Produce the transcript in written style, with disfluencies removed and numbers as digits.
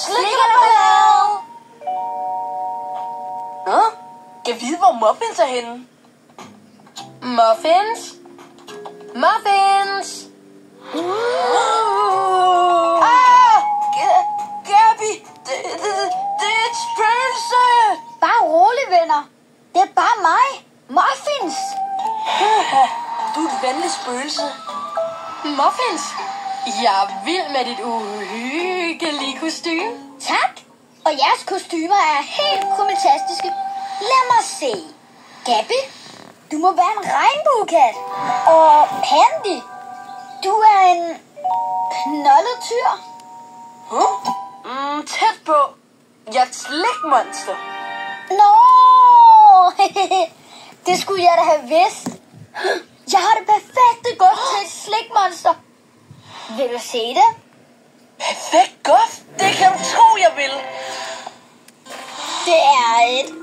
Slik eller ballade? Nå, kan vide, hvor muffins er henne. Muffins? Muffins? Gabby, det er et spøgelse. Bare rolig, venner. Det er bare mig. Muffins. Du er et venligt spøgelse. Muffins? Jeg er vild med dit uhyggelige kostume. Tak. Og jeres kostymer er helt kromatastiske. Lad mig se. Gabby, du må være en regnbuekat. Og Pandy, du er en knoldet tyr. Tæt på. Jeg er et slikmonster. Nå, det skulle jeg da have vidst. Jeg har det perfekte guf til et slikmonster. Vil du se det? Perfekt guf. Det kan du tro, jeg vil. Det er et